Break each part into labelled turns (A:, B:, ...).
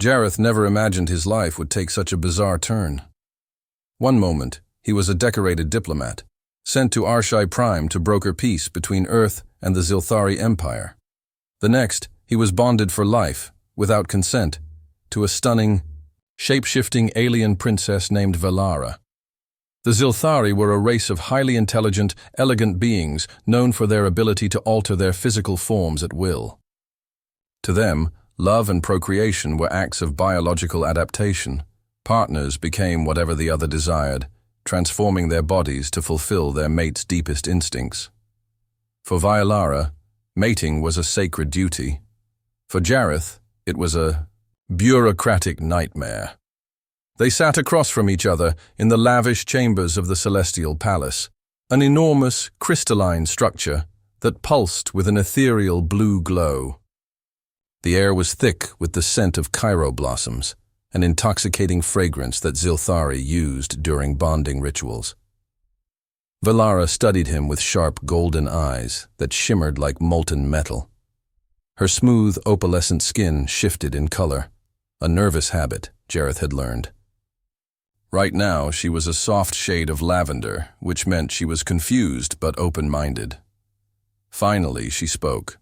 A: Jareth never imagined his life would take such a bizarre turn. One moment, he was a decorated diplomat, sent to Arshai Prime to broker peace between Earth and the Xylthari Empire. The next, he was bonded for life, without consent, to a stunning, shape-shifting alien princess named Vaelara. The Xylthari were a race of highly intelligent, elegant beings known for their ability to alter their physical forms at will. To them, love and procreation were acts of biological adaptation. Partners became whatever the other desired, transforming their bodies to fulfill their mate's deepest instincts. For Vaelara, mating was a sacred duty. For Jareth, it was a bureaucratic nightmare. They sat across from each other in the lavish chambers of the Celestial Palace, an enormous, crystalline structure that pulsed with an ethereal blue glow. The air was thick with the scent of Cairo blossoms, an intoxicating fragrance that Xylthari used during bonding rituals. Vaelara studied him with sharp golden eyes that shimmered like molten metal. Her smooth, opalescent skin shifted in color, a nervous habit Jareth had learned. Right now, she was a soft shade of lavender, which meant she was confused but open-minded. Finally, she spoke.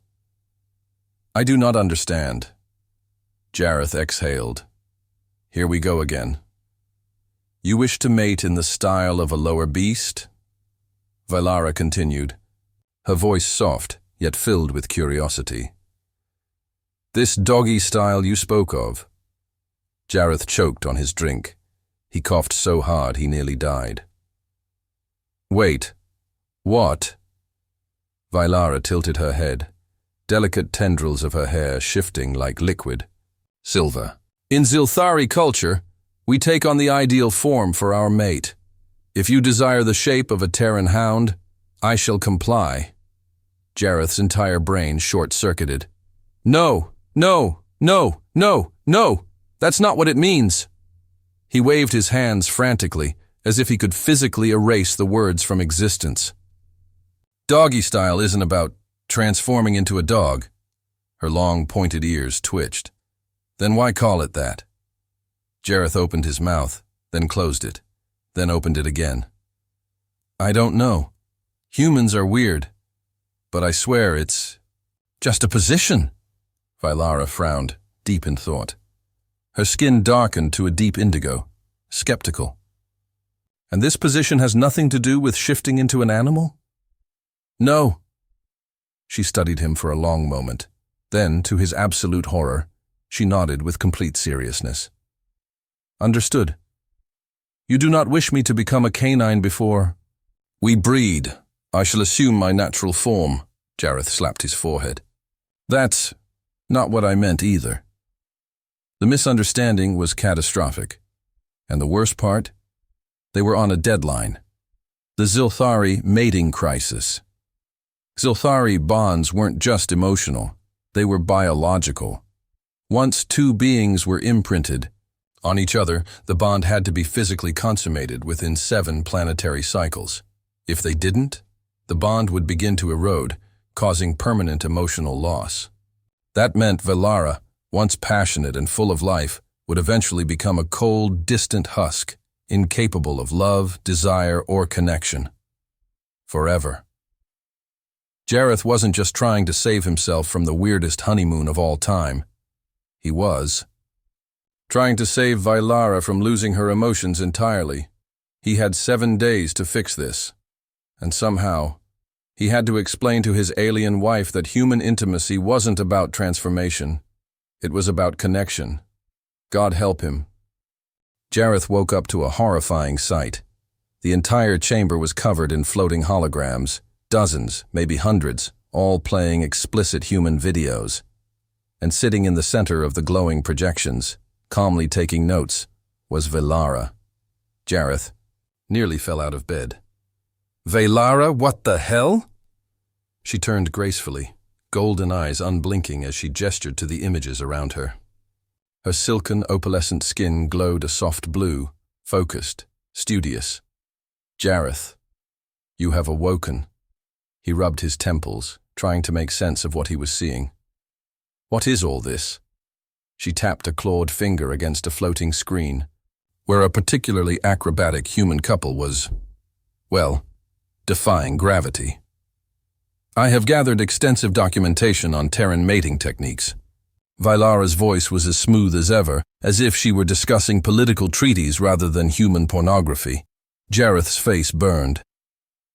A: "I do not understand." Jareth exhaled. "Here we go again. You wish to mate in the style of a lower beast?" Vaelara continued, her voice soft, yet filled with curiosity. "This doggy style you spoke of." Jareth choked on his drink. He coughed so hard he nearly died. "Wait, what?" Vaelara tilted her head, delicate tendrils of her hair shifting like liquid silver. "In Xylthari culture, we take on the ideal form for our mate. If you desire the shape of a Terran hound, I shall comply." Jareth's entire brain short-circuited. "No, no, no, no, no! That's not what it means!" He waved his hands frantically, as if he could physically erase the words from existence. "Doggy style isn't about transforming into a dog." Her long, pointed ears twitched. "Then why call it that?" Jareth opened his mouth, then closed it, then opened it again. "I don't know. Humans are weird. But I swear it's just a position." Vaelara frowned, deep in thought. Her skin darkened to a deep indigo, skeptical. "And this position has nothing to do with shifting into an animal?" "No." She studied him for a long moment. Then, to his absolute horror, she nodded with complete seriousness. "Understood. You do not wish me to become a canine before we breed. I shall assume my natural form." Jareth slapped his forehead. "That's not what I meant either." The misunderstanding was catastrophic. And the worst part? They were on a deadline. The Xylthari mating crisis. Xylthari bonds weren't just emotional, they were biological. Once two beings were imprinted on each other, the bond had to be physically consummated within 7 planetary cycles. If they didn't, the bond would begin to erode, causing permanent emotional loss. That meant Vaelara, once passionate and full of life, would eventually become a cold, distant husk, incapable of love, desire, or connection. Forever. Jareth wasn't just trying to save himself from the weirdest honeymoon of all time. He was trying to save Vaelara from losing her emotions entirely. He had 7 days to fix this. And somehow, he had to explain to his alien wife that human intimacy wasn't about transformation. It was about connection. God help him. Jareth woke up to a horrifying sight. The entire chamber was covered in floating holograms, dozens, maybe hundreds, all playing explicit human videos. And sitting in the center of the glowing projections, calmly taking notes, was Vaelara. Jareth nearly fell out of bed. "Vaelara, what the hell?" She turned gracefully, golden eyes unblinking as she gestured to the images around her. Her silken, opalescent skin glowed a soft blue, focused, studious. "Jareth, you have awoken." He rubbed his temples, trying to make sense of what he was seeing. "What is all this?" She tapped a clawed finger against a floating screen, where a particularly acrobatic human couple was, well, defying gravity. I have gathered extensive documentation on Terran mating techniques. Vaelara's voice was as smooth as ever, as if she were discussing political treaties rather than human pornography. Jareth's face burned.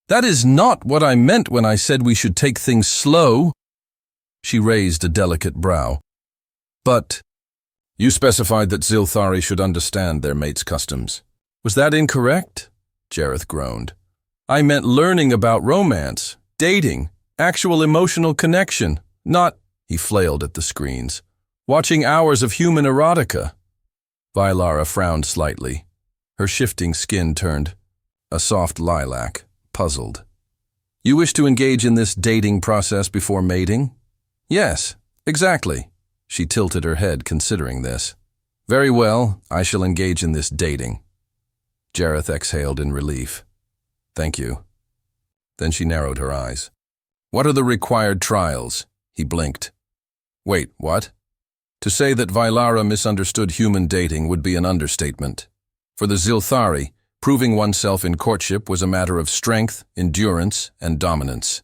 A: That is not what I meant when I said we should take things slow. She raised a delicate brow. But you specified that Xylthari should understand their mates' customs. Was that incorrect? Jareth groaned. I meant learning about romance, dating, actual emotional connection, not, he flailed at the screens, watching hours of human erotica. Vaelara frowned slightly. Her shifting skin turned a soft lilac, puzzled. You wish to engage in this dating process before mating? Yes, exactly. She tilted her head, considering this. Very well, I shall engage in this dating. Jareth exhaled in relief. Thank you. Then she narrowed her eyes. What are the required trials? He blinked. Wait, what? To say that Vaelara misunderstood human dating would be an understatement. For the Xylthari, proving oneself in courtship was a matter of strength, endurance, and dominance.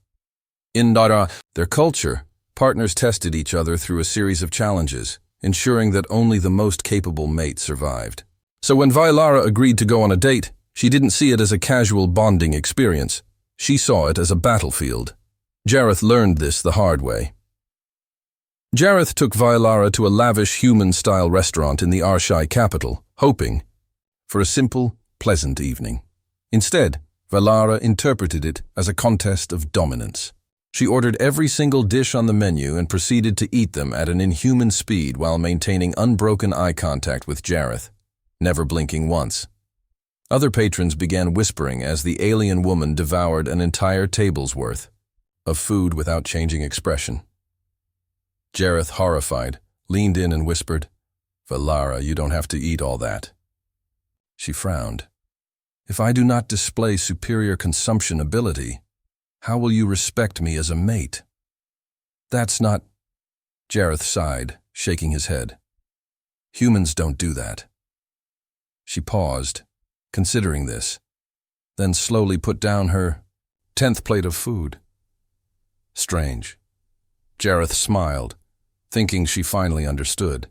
A: In their culture, partners tested each other through a series of challenges, ensuring that only the most capable mate survived. So when Vaelara agreed to go on a date, she didn't see it as a casual bonding experience. She saw it as a battlefield. Jareth learned this the hard way. Jareth took Vaelara to a lavish human-style restaurant in the HFY capital, hoping for a simple, pleasant evening. Instead, Vaelara interpreted it as a contest of dominance. She ordered every single dish on the menu and proceeded to eat them at an inhuman speed while maintaining unbroken eye contact with Jareth, never blinking once. Other patrons began whispering as the alien woman devoured an entire table's worth of food without changing expression. Jareth, horrified, leaned in and whispered, Vaelara, you don't have to eat all that. She frowned. If I do not display superior consumption ability, how will you respect me as a mate? That's not... Jareth sighed, shaking his head. Humans don't do that. She paused, considering this, then slowly put down her 10th plate of food. Strange. Jareth smiled, thinking she finally understood.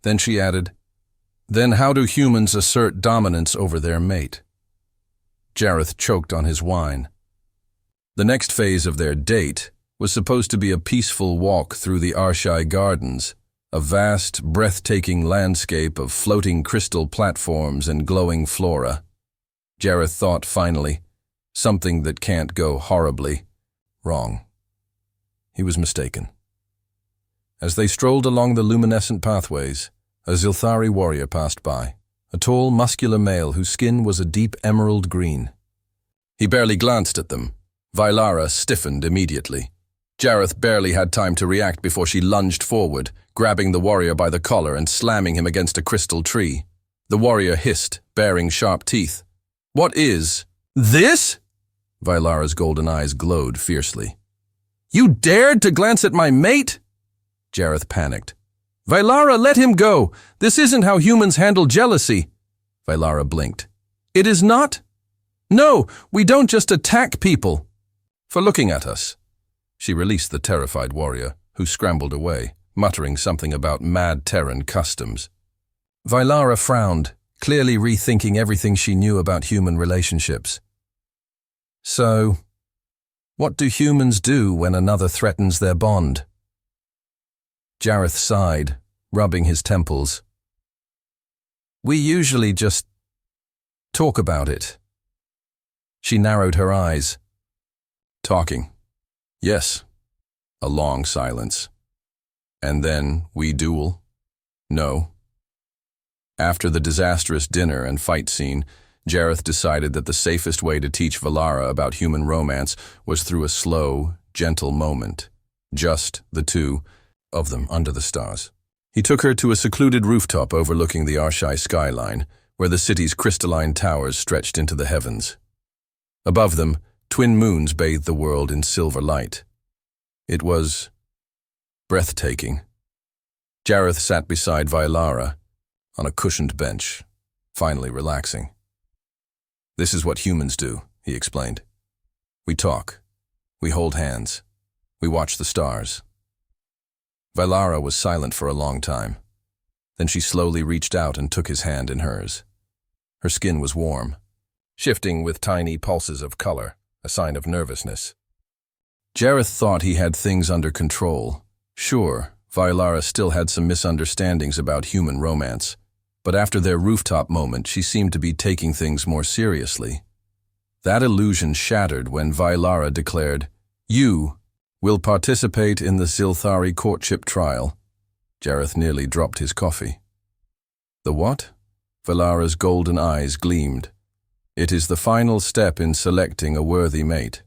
A: Then she added, Then how do humans assert dominance over their mate? Jareth choked on his wine. The next phase of their date was supposed to be a peaceful walk through the HFY gardens, a vast, breathtaking landscape of floating crystal platforms and glowing flora. Jareth thought finally, something that can't go horribly wrong. He was mistaken. As they strolled along the luminescent pathways, a Xylthari warrior passed by, a tall, muscular male whose skin was a deep emerald green. He barely glanced at them. Vaelara stiffened immediately. Jareth barely had time to react before she lunged forward, grabbing the warrior by the collar and slamming him against a crystal tree. The warrior hissed, baring sharp teeth. What is this? Vaelara's golden eyes glowed fiercely. You dared to glance at my mate? Jareth panicked. Vaelara, let him go. This isn't how humans handle jealousy. Vaelara blinked. It is not? No, we don't just attack people. For looking at us. She released the terrified warrior, who scrambled away, muttering something about mad Terran customs. Vaelara frowned, clearly rethinking everything she knew about human relationships. So, what do humans do when another threatens their bond? Jareth sighed, rubbing his temples. We usually just talk about it. She narrowed her eyes. Talking. Yes. A long silence. And then we duel? No. After the disastrous dinner and fight scene, Jareth decided that the safest way to teach Vaelara about human romance was through a slow, gentle moment. Just the two of them under the stars. He took her to a secluded rooftop overlooking the HFY skyline, where the city's crystalline towers stretched into the heavens. Above them, twin moons bathed the world in silver light. It was breathtaking. Jareth sat beside Vaelara on a cushioned bench, finally relaxing. "This is what humans do," he explained. "We talk. We hold hands. We watch the stars." Vaelara was silent for a long time. Then she slowly reached out and took his hand in hers. Her skin was warm, shifting with tiny pulses of color, a sign of nervousness. Jareth thought he had things under control. Sure, Vaelara still had some misunderstandings about human romance, but after their rooftop moment, she seemed to be taking things more seriously. That illusion shattered when Vaelara declared, "You will participate in the Xylthari courtship trial." Jareth nearly dropped his coffee. "The what?" Vaelara's golden eyes gleamed. "It is the final step in selecting a worthy mate.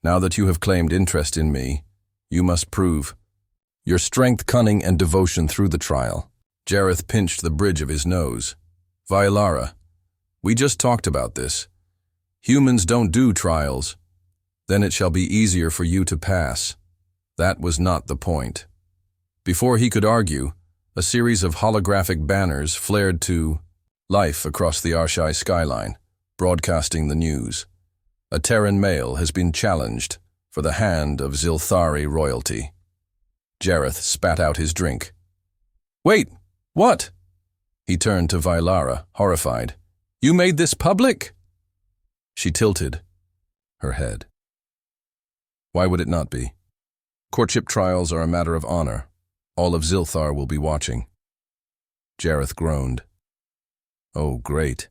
A: Now that you have claimed interest in me, you must prove your strength, cunning, and devotion through the trial." Jareth pinched the bridge of his nose. "Vaelara, we just talked about this. Humans don't do trials. Then it shall be easier for you to pass." That was not the point. Before he could argue, a series of holographic banners flared to life across the Arshai skyline, broadcasting the news. "A Terran male has been challenged for the hand of Xylthari royalty." Jareth spat out his drink. "Wait, what?" He turned to Vaelara, horrified. "You made this public?" She tilted her head. "Why would it not be? Courtship trials are a matter of honor. All of Xylthar will be watching." Jareth groaned. Oh, great.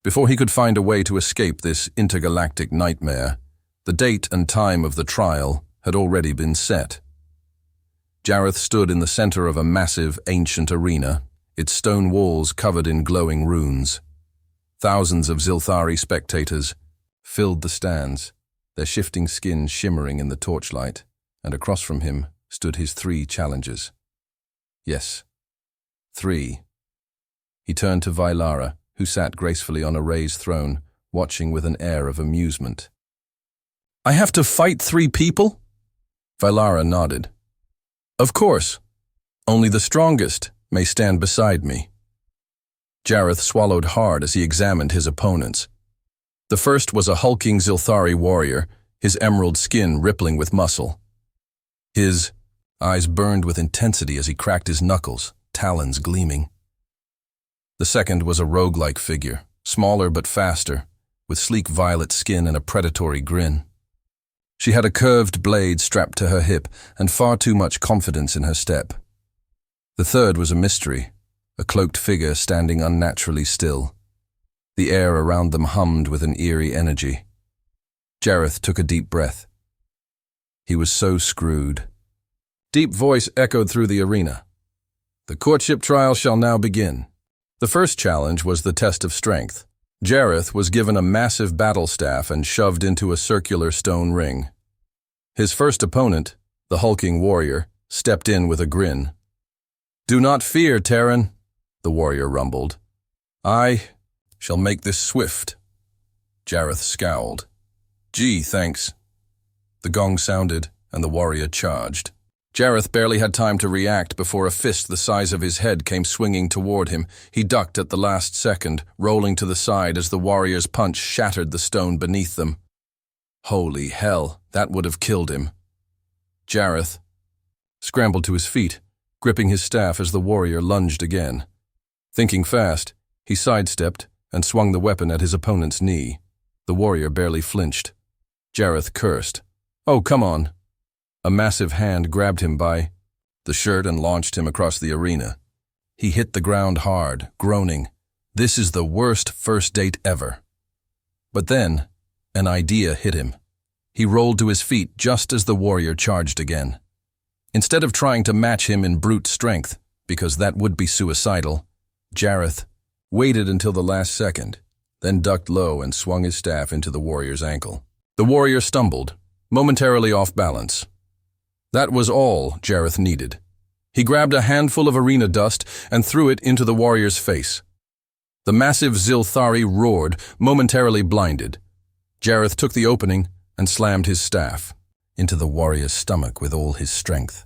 A: Before he could find a way to escape this intergalactic nightmare, the date and time of the trial had already been set. Jareth stood in the center of a massive, ancient arena, its stone walls covered in glowing runes. Thousands of Xylthari spectators filled the stands, their shifting skins shimmering in the torchlight, and across from him stood his 3 challengers. Yes, 3. He turned to Vaelara, who sat gracefully on a raised throne, watching with an air of amusement. "I have to fight 3 people?" Vaelara nodded. "Of course. Only the strongest may stand beside me." Jareth swallowed hard as he examined his opponents. The first was a hulking Xylthari warrior, his emerald skin rippling with muscle. His eyes burned with intensity as he cracked his knuckles, talons gleaming. The second was a rogue-like figure, smaller but faster, with sleek violet skin and a predatory grin. She had a curved blade strapped to her hip and far too much confidence in her step. The third was a mystery, a cloaked figure standing unnaturally still. The air around them hummed with an eerie energy. Jareth took a deep breath. He was so screwed. Deep voice echoed through the arena. "The courtship trial shall now begin." The first challenge was the test of strength. Jareth was given a massive battle staff and shoved into a circular stone ring. His first opponent, the hulking warrior, stepped in with a grin. "Do not fear, Terran," the warrior rumbled. "I shall make this swift." Jareth scowled. "Gee, thanks." The gong sounded, and the warrior charged. Jareth barely had time to react before a fist the size of his head came swinging toward him. He ducked at the last second, rolling to the side as the warrior's punch shattered the stone beneath them. Holy hell, that would have killed him. Jareth scrambled to his feet, gripping his staff as the warrior lunged again. Thinking fast, he sidestepped and swung the weapon at his opponent's knee. The warrior barely flinched. Jareth cursed. "Oh, come on." A massive hand grabbed him by the shirt and launched him across the arena. He hit the ground hard, groaning, "This is the worst first date ever." But then, an idea hit him. He rolled to his feet just as the warrior charged again. Instead of trying to match him in brute strength, because that would be suicidal, Jareth waited until the last second, then ducked low and swung his staff into the warrior's ankle. The warrior stumbled, momentarily off balance. That was all Jareth needed. He grabbed a handful of arena dust and threw it into the warrior's face. The massive Xylthari roared, momentarily blinded. Jareth took the opening and slammed his staff into the warrior's stomach with all his strength.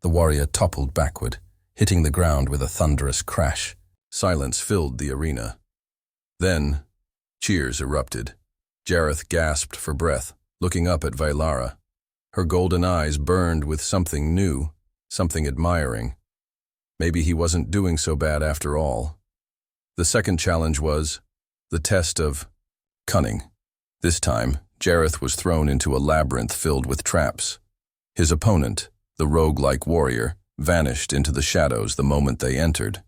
A: The warrior toppled backward, hitting the ground with a thunderous crash. Silence filled the arena. Then, cheers erupted. Jareth gasped for breath, looking up at Vaelara. Her golden eyes burned with something new, something admiring. Maybe he wasn't doing so bad after all. The second challenge was the test of cunning. This time, Jareth was thrown into a labyrinth filled with traps. His opponent, the rogue-like warrior, vanished into the shadows the moment they entered.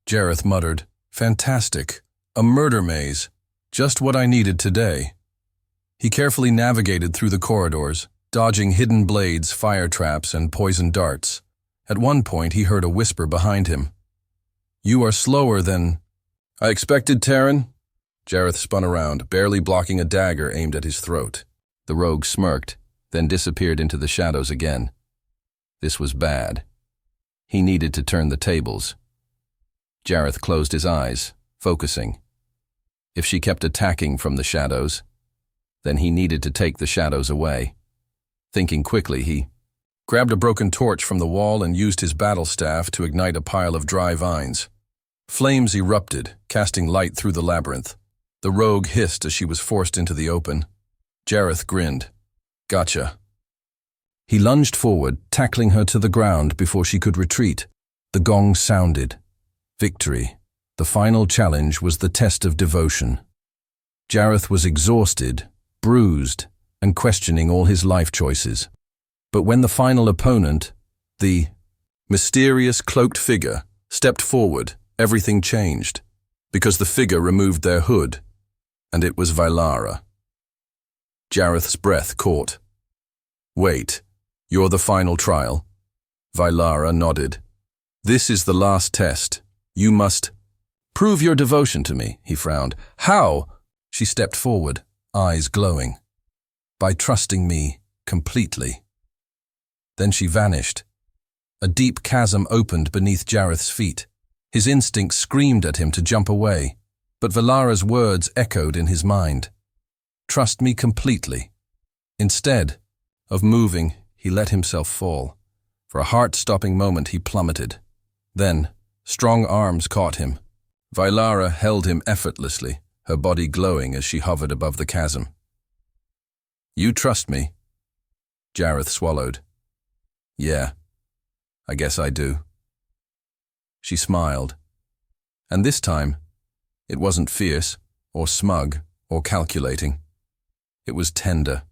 A: Jareth muttered, "Fantastic. A murder maze. Just what I needed today." He carefully navigated through the corridors, dodging hidden blades, fire traps, and poison darts. At one point, he heard a whisper behind him. "You are slower than I expected, Terran." Jareth spun around, barely blocking a dagger aimed at his throat. The rogue smirked, then disappeared into the shadows again. This was bad. He needed to turn the tables. Jareth closed his eyes, focusing. If she kept attacking from the shadows, then he needed to take the shadows away. Thinking quickly, he grabbed a broken torch from the wall and used his battle staff to ignite a pile of dry vines. Flames erupted, casting light through the labyrinth. The rogue hissed as she was forced into the open. Jareth grinned. "Gotcha." He lunged forward, tackling her to the ground before she could retreat. The gong sounded. Victory. The final challenge was the test of devotion. Jareth was exhausted, bruised, and questioning all his life choices. But when the final opponent, the mysterious cloaked figure, stepped forward, everything changed, because the figure removed their hood, and it was Vaelara. Jareth's breath caught. "Wait, you're the final trial?" Vaelara nodded. "This is the last test. You must prove your devotion to me," he frowned. "How?" She stepped forward, eyes glowing. "By trusting me completely." Then she vanished. A deep chasm opened beneath Jareth's feet. His instincts screamed at him to jump away, but Vaelara's words echoed in his mind. "Trust me completely." Instead of moving, he let himself fall. For a heart-stopping moment, he plummeted. Then, strong arms caught him. Vaelara held him effortlessly, her body glowing as she hovered above the chasm. "You trust me?" Jareth swallowed. "Yeah, I guess I do." She smiled. And this time, it wasn't fierce, or smug, or calculating. It was tender.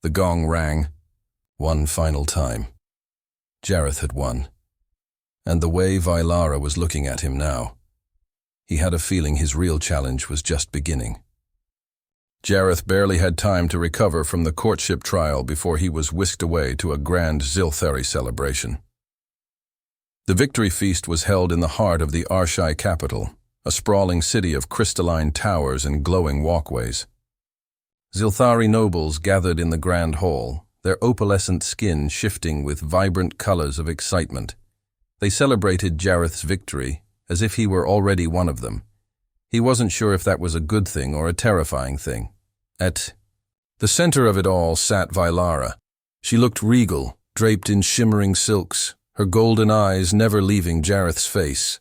A: The gong rang, one final time. Jareth had won. And the way Vaelara was looking at him now, he had a feeling his real challenge was just beginning. Jareth barely had time to recover from the courtship trial before he was whisked away to a grand Xylthari celebration. The victory feast was held in the heart of the HFY capital, a sprawling city of crystalline towers and glowing walkways. Xylthari nobles gathered in the grand hall, their opalescent skin shifting with vibrant colors of excitement. They celebrated Jareth's victory as if he were already one of them. He wasn't sure if that was a good thing or a terrifying thing. At the center of it all sat Vaelara. She looked regal, draped in shimmering silks, her golden eyes never leaving Jareth's face.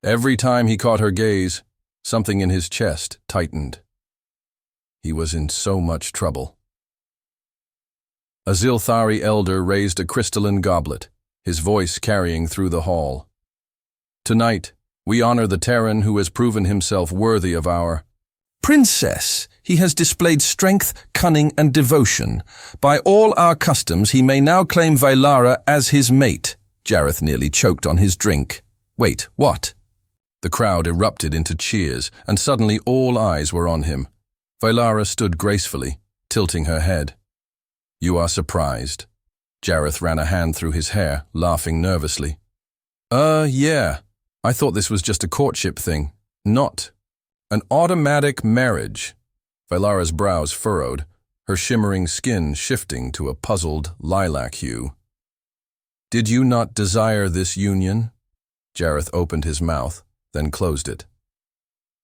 A: Every time he caught her gaze, something in his chest tightened. He was in so much trouble. A Xylthari elder raised a crystalline goblet, his voice carrying through the hall. "Tonight, we honor the Terran who has proven himself worthy of our Princess. He has displayed strength, cunning, and devotion. By all our customs, he may now claim Vaelara as his mate." Jareth nearly choked on his drink. "Wait, what?" The crowd erupted into cheers, and suddenly all eyes were on him. Vaelara stood gracefully, tilting her head. "You are surprised." Jareth ran a hand through his hair, laughing nervously. Yeah. I thought this was just a courtship thing. Not an automatic marriage." Vaelara's brows furrowed, her shimmering skin shifting to a puzzled lilac hue. "Did you not desire this union?" Jareth opened his mouth, then closed it.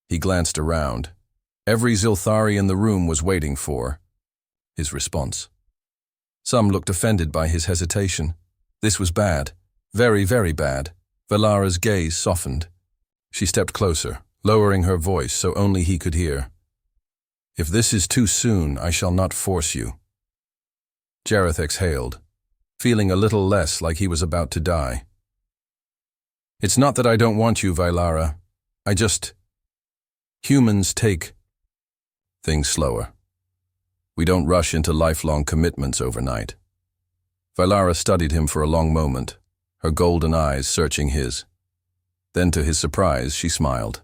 A: He glanced around. Every Xylthari in the room was waiting for his response. Some looked offended by his hesitation. This was bad. Very, very bad. Vaelara's gaze softened. She stepped closer, lowering her voice so only he could hear. If this is too soon, I shall not force you. Jareth exhaled, feeling a little less like he was about to die. It's not that I don't want you, Vaelara. Humans take things slower. We don't rush into lifelong commitments overnight. Vaelara studied him for a long moment, her golden eyes searching his. Then, to his surprise, she smiled.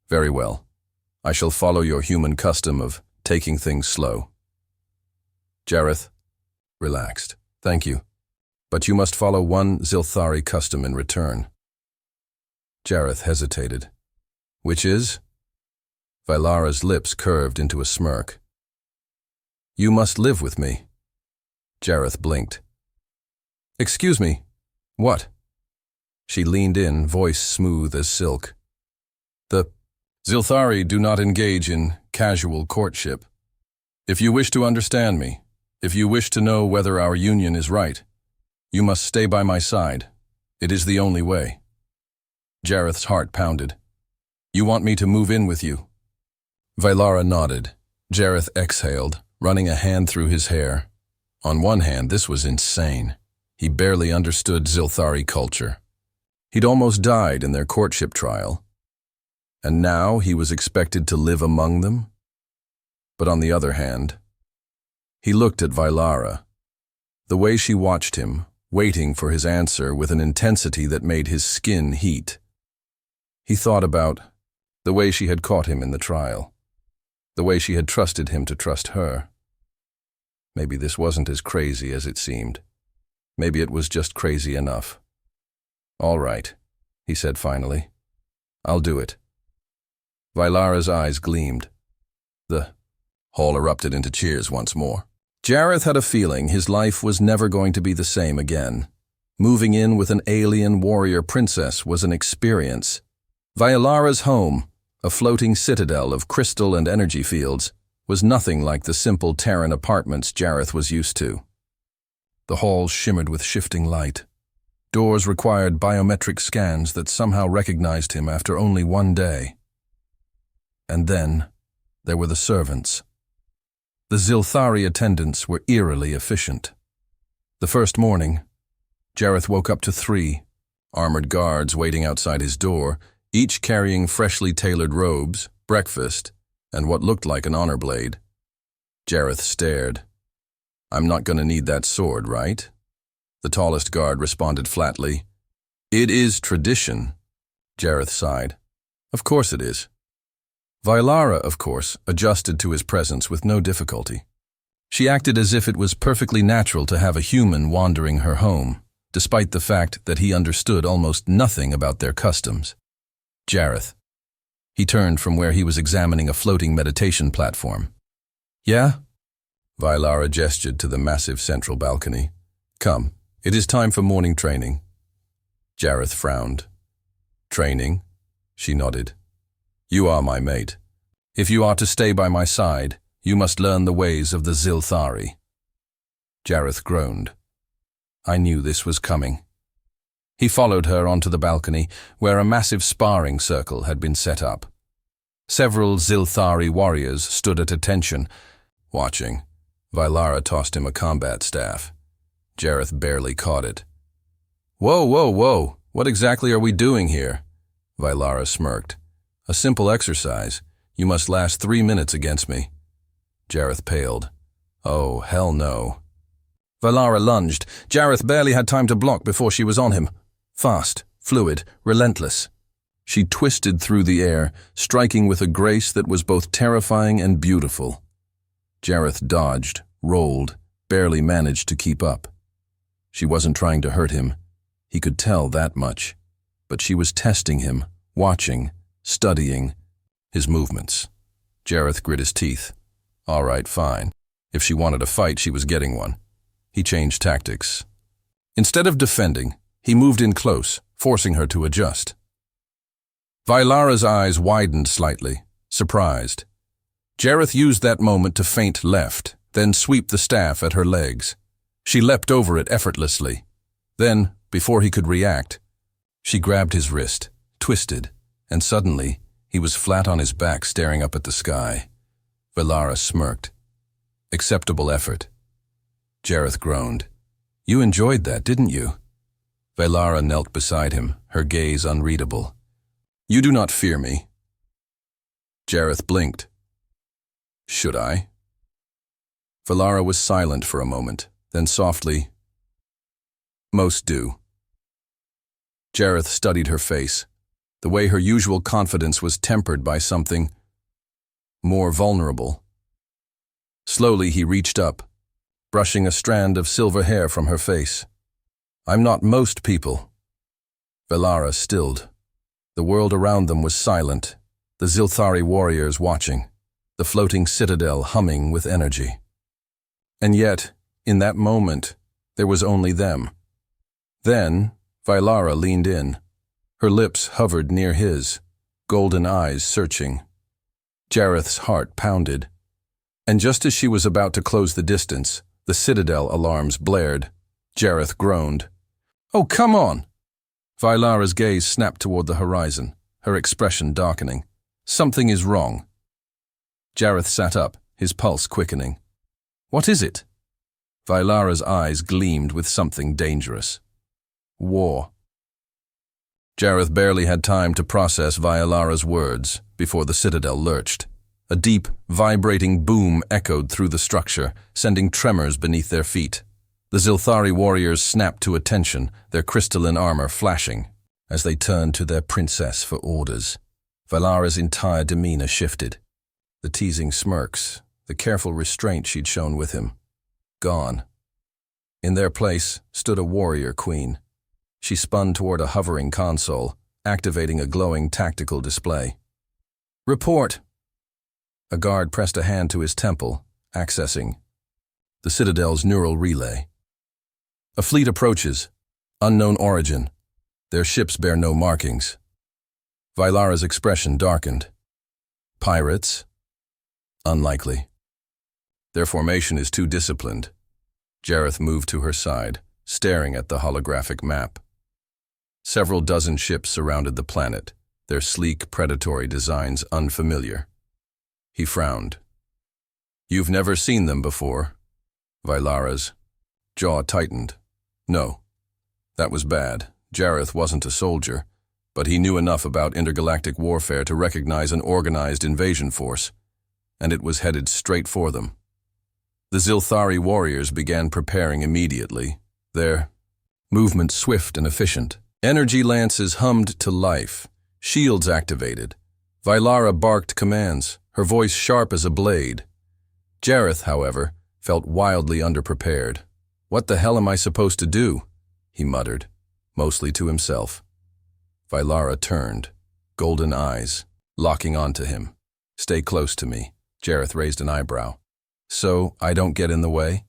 A: Very well. I shall follow your human custom of taking things slow. Jareth relaxed. Thank you. But you must follow one Xylthari custom in return. Jareth hesitated. Which is? Vaelara's lips curved into a smirk. You must live with me. Jareth blinked. Excuse me, what? She leaned in, voice smooth as silk. The Xylthari do not engage in casual courtship. If you wish to understand me, if you wish to know whether our union is right, you must stay by my side. It is the only way. Jareth's heart pounded. You want me to move in with you? Vaelara nodded. Jareth exhaled, running a hand through his hair. On one hand, this was insane. He barely understood Xylthari culture. He'd almost died in their courtship trial. And now he was expected to live among them? But on the other hand, he looked at Vaelara. The way she watched him, waiting for his answer with an intensity that made his skin heat. He thought about the way she had caught him in the trial, the way she had trusted him to trust her. Maybe this wasn't as crazy as it seemed. Maybe it was just crazy enough. All right, he said finally. I'll do it. Vaelara's eyes gleamed. The hall erupted into cheers once more. Jareth had a feeling his life was never going to be the same again. Moving in with an alien warrior princess was an experience. Vaelara's home, a floating citadel of crystal and energy fields, was nothing like the simple Terran apartments Jareth was used to. The halls shimmered with shifting light. Doors required biometric scans that somehow recognized him after only one day. And then, there were the servants. The Xylthari attendants were eerily efficient. The first morning, Jareth woke up to 3 armored guards waiting outside his door, each carrying freshly tailored robes, breakfast, and what looked like an honor blade. Jareth stared. I'm not going to need that sword, right? The tallest guard responded flatly. It is tradition. Jareth sighed. Of course it is. Vaelara, of course, adjusted to his presence with no difficulty. She acted as if it was perfectly natural to have a human wandering her home, despite the fact that he understood almost nothing about their customs. Jareth. He turned from where he was examining a floating meditation platform. Yeah? Vaelara gestured to the massive central balcony. Come, it is time for morning training. Jareth frowned. Training? She nodded. You are my mate. If you are to stay by my side, you must learn the ways of the Xylthari. Jareth groaned. I knew this was coming. He followed her onto the balcony, where a massive sparring circle had been set up. Several Xylthari warriors stood at attention, watching. Vaelara tossed him a combat staff. Jareth barely caught it. Whoa, whoa, whoa! What exactly are we doing here? Vaelara smirked. A simple exercise. You must last 3 minutes against me. Jareth paled. Oh, hell no. Vaelara lunged. Jareth barely had time to block before she was on him. Fast, fluid, relentless. She twisted through the air, striking with a grace that was both terrifying and beautiful. Jareth dodged, rolled, barely managed to keep up. She wasn't trying to hurt him. He could tell that much. But she was testing him, watching, studying his movements. Jareth grit his teeth. All right, fine. If she wanted a fight, she was getting one. He changed tactics. Instead of defending, he moved in close, forcing her to adjust. Vaelara's eyes widened slightly, surprised. Jareth used that moment to feint left, then sweep the staff at her legs. She leapt over it effortlessly. Then, before he could react, she grabbed his wrist, twisted, and suddenly he was flat on his back staring up at the sky. Vaelara smirked. Acceptable effort. Jareth groaned. You enjoyed that, didn't you? Vaelara knelt beside him, her gaze unreadable. You do not fear me. Jareth blinked. Should I? Vaelara was silent for a moment, then softly, most do. Jareth studied her face. The way her usual confidence was tempered by something more vulnerable. Slowly he reached up, brushing a strand of silver hair from her face. I'm not most people. Vaelara stilled. The world around them was silent, the Xylthari warriors watching, the floating citadel humming with energy. And yet, in that moment, there was only them. Then, Vaelara leaned in. Her lips hovered near his, golden eyes searching. Jareth's heart pounded. And just as she was about to close the distance, the citadel alarms blared. Jareth groaned. Oh, come on! Vaelara's gaze snapped toward the horizon, her expression darkening. Something is wrong. Jareth sat up, his pulse quickening. What is it? Vaelara's eyes gleamed with something dangerous. War. Jareth barely had time to process Vaelara's words before the citadel lurched. A deep, vibrating boom echoed through the structure, sending tremors beneath their feet. The Xylthari warriors snapped to attention, their crystalline armor flashing, as they turned to their princess for orders. Vaelara's entire demeanor shifted. The teasing smirks, the careful restraint she'd shown with him, gone. In their place stood a warrior queen. She spun toward a hovering console, activating a glowing tactical display. Report! A guard pressed a hand to his temple, accessing the Citadel's neural relay. A fleet approaches. Unknown origin. Their ships bear no markings. Vaelara's expression darkened. Pirates? Unlikely. Their formation is too disciplined. Jareth moved to her side, staring at the holographic map. Several dozen ships surrounded the planet, their sleek, predatory designs unfamiliar. He frowned. You've never seen them before? Vaelara's jaw tightened. No. That was bad. Jareth wasn't a soldier, but he knew enough about intergalactic warfare to recognize an organized invasion force, and it was headed straight for them. The Xylthari warriors began preparing immediately, their movement swift and efficient. Energy lances hummed to life, shields activated. Vaelara barked commands, her voice sharp as a blade. Jareth, however, felt wildly underprepared. What the hell am I supposed to do? He muttered, mostly to himself. Vaelara turned, golden eyes, locking onto him. Stay close to me. Jareth raised an eyebrow. So I don't get in the way?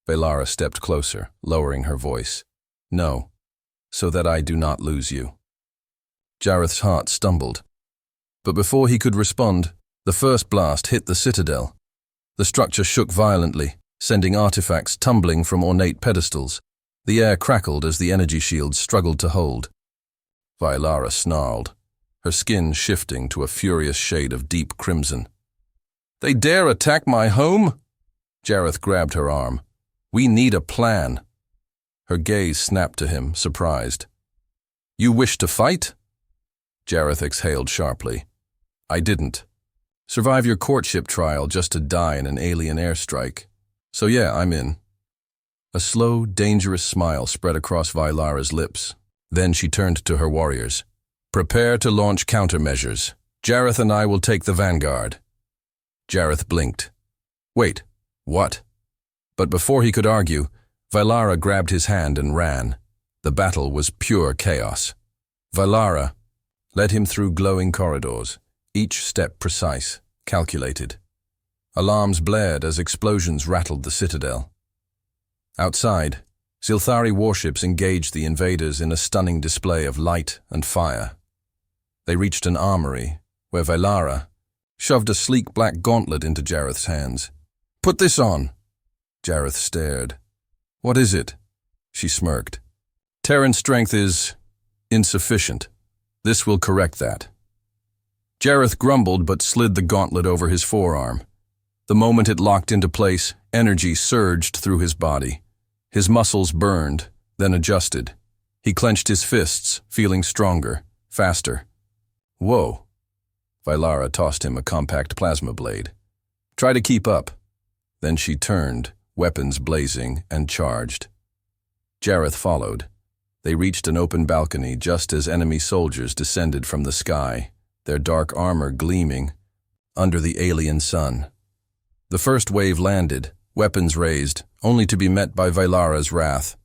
A: Vaelara stepped closer, lowering her voice. No, so that I do not lose you. Jareth's heart stumbled. But before he could respond, the first blast hit the citadel. The structure shook violently, sending artifacts tumbling from ornate pedestals. The air crackled as the energy shields struggled to hold. Vaelara snarled, her skin shifting to a furious shade of deep crimson. They dare attack my home? Jareth grabbed her arm. We need a plan. Her gaze snapped to him, surprised. You wish to fight? Jareth exhaled sharply. I didn't. Survive your courtship trial just to die in an alien airstrike. So yeah, I'm in. A slow, dangerous smile spread across Vaelara's lips. Then she turned to her warriors. Prepare to launch countermeasures. Jareth and I will take the vanguard. Jareth blinked. Wait, what? But before he could argue, Vaelara grabbed his hand and ran. The battle was pure chaos. Vaelara led him through glowing corridors, each step precise, calculated. Alarms blared as explosions rattled the citadel. Outside, Xylthari warships engaged the invaders in a stunning display of light and fire. They reached an armory, where Vaelara shoved a sleek black gauntlet into Jareth's hands. Put this on! Jareth stared. What is it? She smirked. Terran's strength is insufficient. This will correct that. Jareth grumbled but slid the gauntlet over his forearm. The moment it locked into place, energy surged through his body. His muscles burned, then adjusted. He clenched his fists, feeling stronger, faster. Whoa. Vaelara tossed him a compact plasma blade. Try to keep up. Then she turned, weapons blazing, and charged. Jareth followed. They reached an open balcony just as enemy soldiers descended from the sky, their dark armor gleaming under the alien sun. The first wave landed, weapons raised, only to be met by Vaelara's wrath.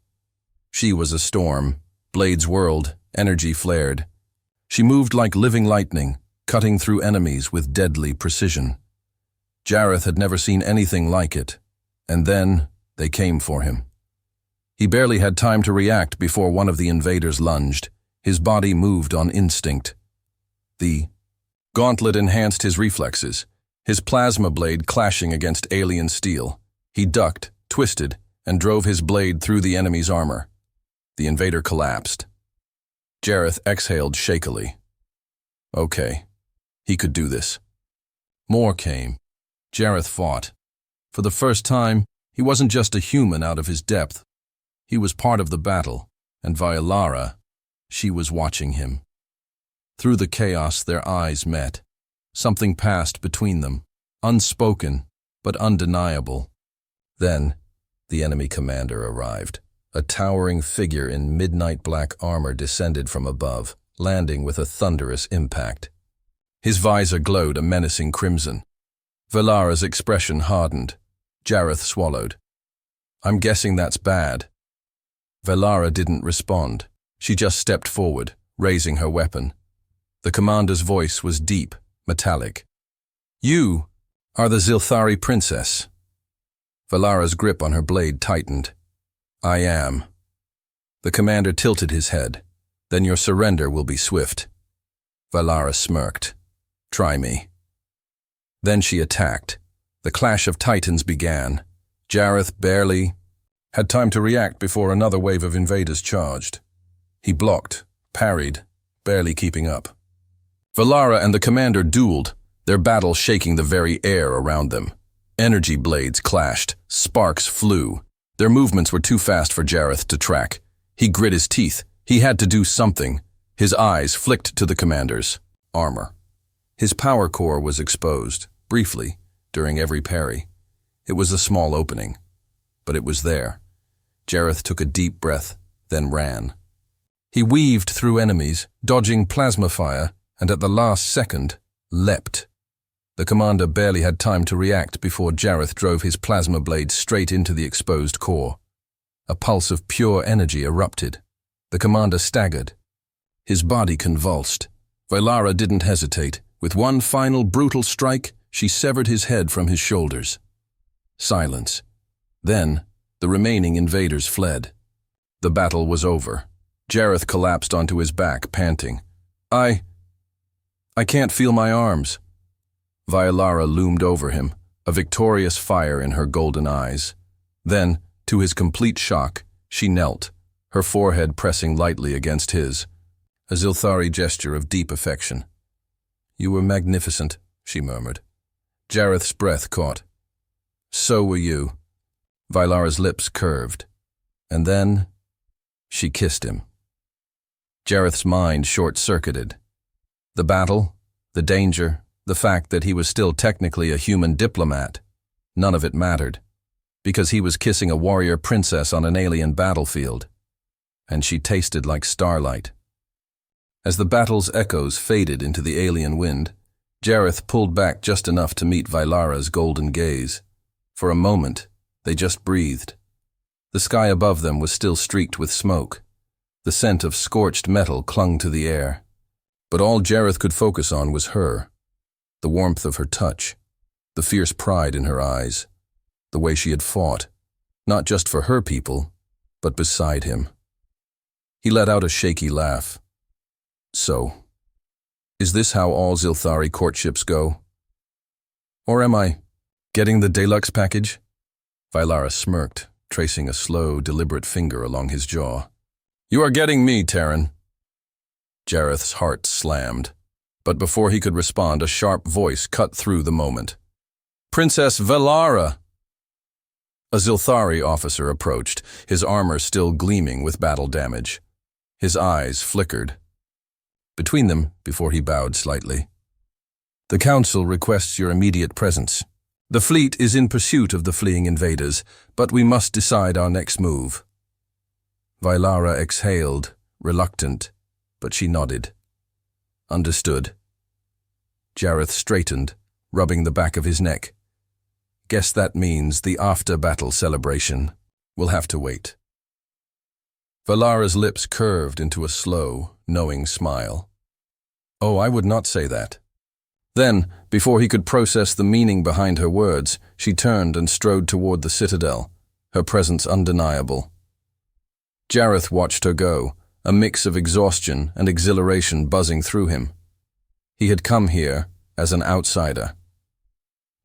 A: She was a storm. Blades whirled, energy flared. She moved like living lightning, cutting through enemies with deadly precision. Jareth had never seen anything like it, and then they came for him. He barely had time to react before one of the invaders lunged. His body moved on instinct. The gauntlet enhanced his reflexes, his plasma blade clashing against alien steel. He ducked, twisted, and drove his blade through the enemy's armor. The invader collapsed. Jareth exhaled shakily. Okay, he could do this. More came. Jareth fought. For the first time, he wasn't just a human out of his depth. He was part of the battle, and Vaelara, she was watching him. Through the chaos, their eyes met. Something passed between them, unspoken, but undeniable. Then, the enemy commander arrived. A towering figure in midnight black armor descended from above, landing with a thunderous impact. His visor glowed a menacing crimson. Vaelara's expression hardened. Jareth swallowed. I'm guessing that's bad. Vaelara didn't respond. She just stepped forward, raising her weapon. The commander's voice was deep, metallic. You are the Xylthari princess. Vaelara's grip on her blade tightened. I am. The commander tilted his head. Then your surrender will be swift. Vaelara smirked. Try me. Then she attacked. The clash of titans began. Jareth barely had time to react before another wave of invaders charged. He blocked, parried, barely keeping up. Vaelara and the commander dueled, their battle shaking the very air around them. Energy blades clashed, sparks flew. Their movements were too fast for Jareth to track. He grit his teeth. He had to do something. His eyes flicked to the commander's armor. His power core was exposed, briefly, during every parry. It was a small opening, but it was there. Jareth took a deep breath, then ran. He weaved through enemies, dodging plasma fire, and at the last second, leapt. The commander barely had time to react before Jareth drove his plasma blade straight into the exposed core. A pulse of pure energy erupted. The commander staggered. His body convulsed. Vaelara didn't hesitate. With one final brutal strike, she severed his head from his shoulders. Silence. Then, the remaining invaders fled. The battle was over. Jareth collapsed onto his back, panting. I can't feel my arms. Vaelara loomed over him, a victorious fire in her golden eyes. Then, to his complete shock, she knelt, her forehead pressing lightly against his, a Xylthari gesture of deep affection. You were magnificent, she murmured. Jareth's breath caught. So were you. Vaelara's lips curved. And then, she kissed him. Jareth's mind short-circuited. The battle, the danger, the fact that he was still technically a human diplomat, none of it mattered, because he was kissing a warrior princess on an alien battlefield, and she tasted like starlight. As the battle's echoes faded into the alien wind, Jareth pulled back just enough to meet Vaelara's golden gaze. For a moment, they just breathed. The sky above them was still streaked with smoke. The scent of scorched metal clung to the air. But all Jareth could focus on was her. The warmth of her touch, the fierce pride in her eyes, the way she had fought, not just for her people, but beside him. He let out a shaky laugh. So, is this how all Xylthari courtships go? Or am I getting the deluxe package? Vaelara smirked, tracing a slow, deliberate finger along his jaw. You are getting me, Terran. Jareth's heart slammed, but before he could respond, a sharp voice cut through the moment. Princess Vaelara! A Xylthari officer approached, his armor still gleaming with battle damage. His eyes flickered. Between them, before he bowed slightly. The Council requests your immediate presence. The fleet is in pursuit of the fleeing invaders, but we must decide our next move. Vaelara exhaled, reluctant, but she nodded. Understood. Jareth straightened, rubbing the back of his neck. Guess that means the after-battle celebration. We'll have to wait. Vaelara's lips curved into a slow, knowing smile. Oh, I would not say that. Then, before he could process the meaning behind her words, she turned and strode toward the citadel, her presence undeniable. Jareth watched her go, a mix of exhaustion and exhilaration buzzing through him. He had come here as an outsider.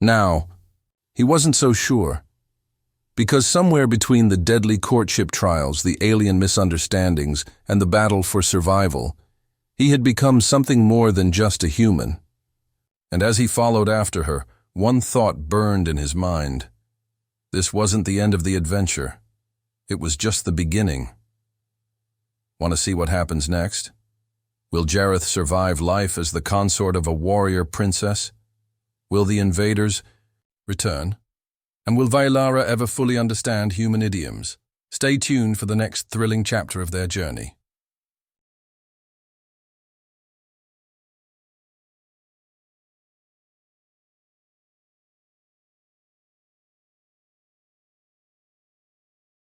A: Now, he wasn't so sure. Because somewhere between the deadly courtship trials, the alien misunderstandings, and the battle for survival, he had become something more than just a human. And as he followed after her, one thought burned in his mind. This wasn't the end of the adventure. It was just the beginning. Want to see what happens next? Will Jareth survive life as the consort of a warrior princess? Will the invaders return? And will Vaelara ever fully understand human idioms? Stay tuned for the next thrilling chapter of their journey.